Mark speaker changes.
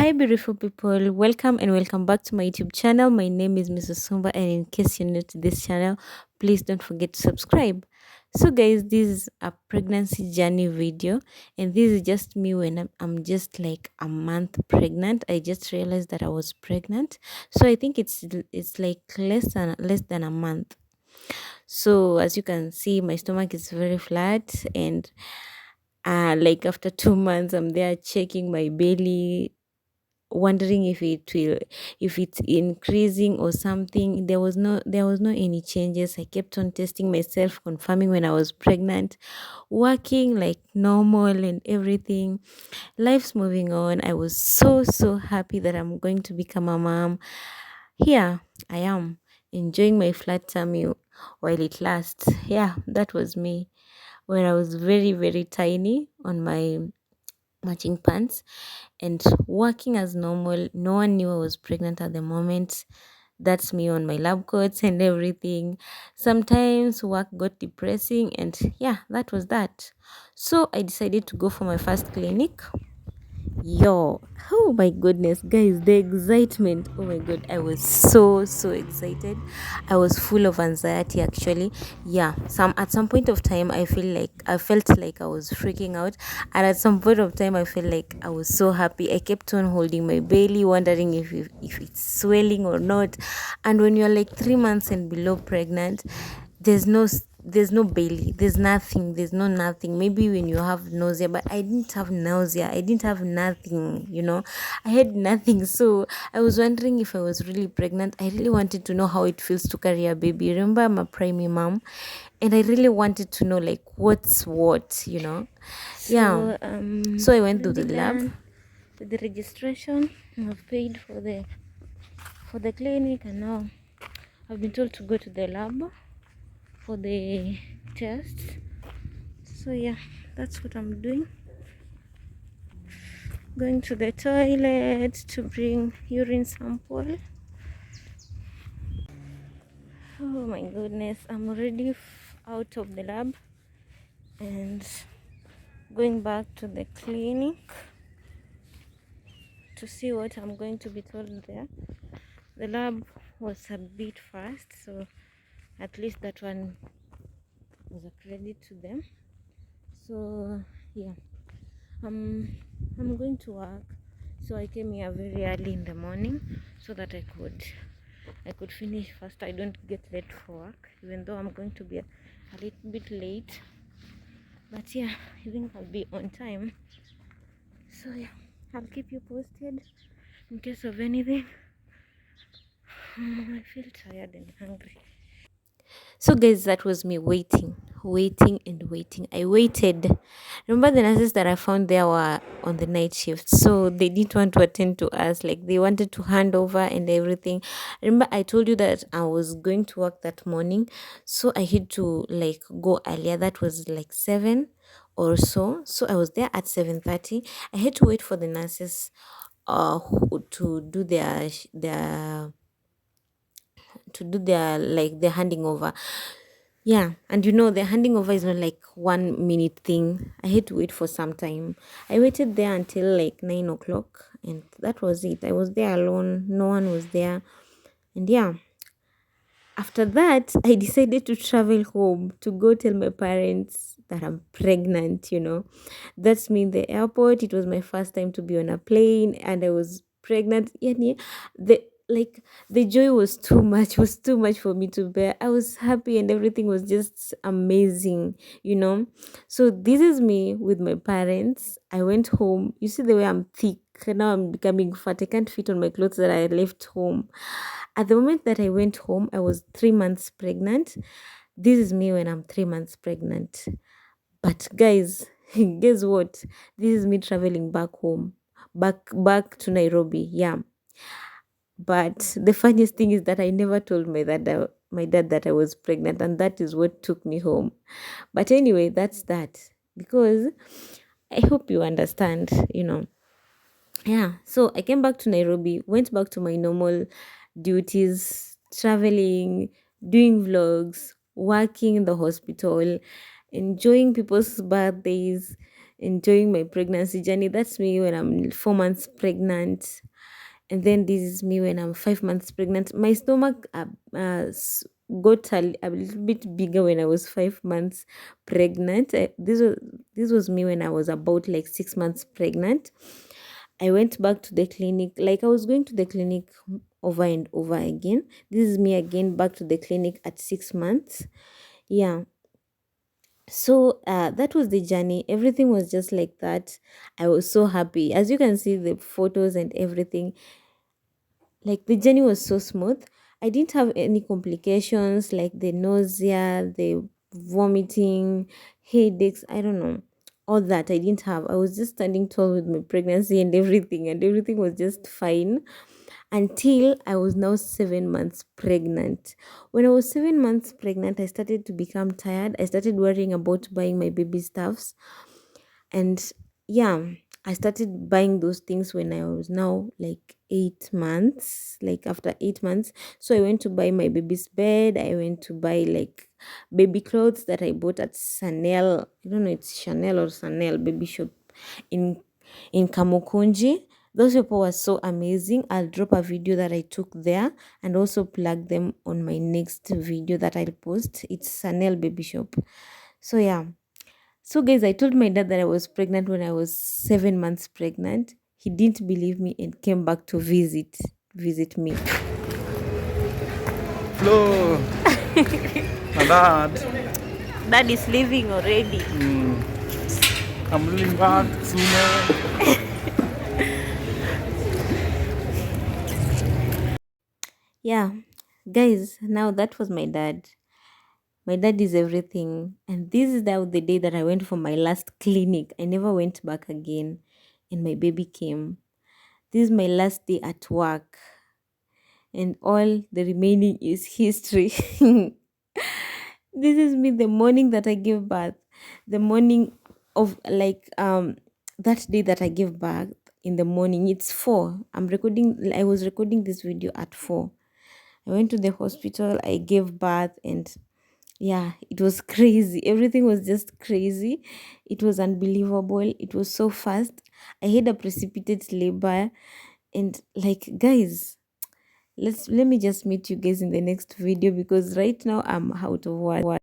Speaker 1: Hi, beautiful people. Welcome and welcome back to my YouTube channel. My name is Mrs. Sumba, and in case you're new to this channel, please don't forget to subscribe. So, guys, this is a pregnancy journey video, and this is just me when I'm just like a month pregnant. I just realized that I was pregnant, so I think it's like less than a month. So, as you can see, my stomach is very flat, and like after 2 months, I'm there checking my belly, wondering if it's increasing or something. There was no any changes. I kept on testing myself, confirming when I was pregnant, working like normal and everything. Life's moving on. I was so happy that I'm going to become a mom. Here I am, enjoying my flat tummy while it lasts. Yeah, that was me when I was very tiny on my matching pants and working as normal. No one knew I was pregnant at the moment. That's me on my lab coats and everything. Sometimes work got depressing, and yeah, that was that. So I decided to go for my first clinic. Yo, oh my goodness, guys, the excitement. Oh my god, I was so excited. I was full of anxiety actually. Yeah, at some point of time I felt like I was freaking out. And at some point of time I felt like I was so happy. I kept on holding my belly, wondering if it's swelling or not. And when you're like 3 months and below pregnant, there's no belly, there's no nothing. Maybe when you have nausea, but I didn't have nausea, I didn't have nothing. I had nothing. So I was wondering if I was really pregnant. I really wanted to know how it feels to carry a baby. Remember, I'm a preemie mom, and I really wanted to know like what's what. Yeah, so I went to
Speaker 2: Already
Speaker 1: the lab.
Speaker 2: done with the registration. I've paid for the clinic, and now I've been told to go to the lab for the tests. So yeah, that's what I'm doing. Going to the toilet to bring urine sample. Oh my goodness, I'm already out of the lab and going back to the clinic to see what I'm going to be told there. The lab was a bit fast, so at least that one was a credit to them. So yeah, um I'm going to work, so I came here very early in the morning so that I could finish fast. I don't get late for work, even though I'm going to be a little bit late, but yeah, I think I'll be on time. So yeah, I'll keep you posted in case of anything. I feel tired and hungry.
Speaker 1: So, guys, that was me waiting and waiting. I waited. Remember, the nurses that I found there were on the night shift, so they didn't want to attend to us. Like, they wanted to hand over and everything. Remember, I told you that I was going to work that morning, so I had to like go earlier. That was like 7 or so. So I was there at 7:30. I had to wait for the nurses to do their handing over. Yeah, and the handing over is not like 1 minute thing. I had to wait for some time. I waited there until like 9 o'clock, and that was it. I was there alone, no one was there. And yeah, after that, I decided to travel home to go tell my parents that I'm pregnant. That's me in the airport. It was my first time to be on a plane, and I was pregnant. Yani, the joy was too much for me to bear. I was happy, and everything was just amazing. So this is me with my parents. I went home. You see the way I'm thick. Now I'm becoming fat. I can't fit on my clothes that I left home. At the moment that I went home, I was 3 months pregnant. This is me when I'm 3 months pregnant. But guys, guess what? This is me traveling back home, back to Nairobi. Yeah. But the funniest thing is that I never told my dad that I was pregnant, and that is what took me home. But anyway, that's that. Because I hope you understand. Yeah, so I came back to Nairobi, went back to my normal duties, traveling, doing vlogs, working in the hospital, enjoying people's birthdays, enjoying my pregnancy journey. That's me when I'm 4 months pregnant. And then this is me when I'm 5 months pregnant. My stomach got a little bit bigger when I was 5 months pregnant. This was me when I was about like 6 months pregnant. I went back to the clinic, like I was going to the clinic over and over again. This is me again back to the clinic at 6 months. Yeah. So that was the journey. Everything was just like that. I was so happy. As you can see, the photos and everything, like the journey was so smooth. I didn't have any complications like the nausea, the vomiting, headaches. I don't know. All that I didn't have. I was just standing tall with my pregnancy and everything was just fine until I was now 7 months pregnant. When I was 7 months pregnant, I started to become tired. I started worrying about buying my baby stuffs. And yeah, I started buying those things when I was now like 8 months, like after 8 months. So I went to buy my baby's bed. I went to buy like baby clothes that I bought at Chanel. I don't know, it's Chanel or Chanel baby shop in Kamukunji. Those people were so amazing. I'll drop a video that I took there and also plug them on my next video that I'll post. It's Chanel baby shop. So yeah. So, guys, I told my dad that I was pregnant when I was 7 months pregnant. He didn't believe me and came back to visit me.
Speaker 3: Flo, my dad.
Speaker 1: Dad is leaving already.
Speaker 3: I'm leaving back sooner.
Speaker 1: Yeah, guys, now that was my dad. My dad is everything. And this is now the day that I went for my last clinic. I never went back again. And my baby came. This is my last day at work. And all the remaining is history. This is me the morning that I gave birth. The morning of like that day that I gave birth in the morning. It's 4. I was recording this video at 4. I went to the hospital, I gave birth, and yeah, it was crazy. Everything was just crazy. It was unbelievable. It was so fast. I had a precipitate labor, and like, guys, let me just meet you guys in the next video because right now I'm out of words.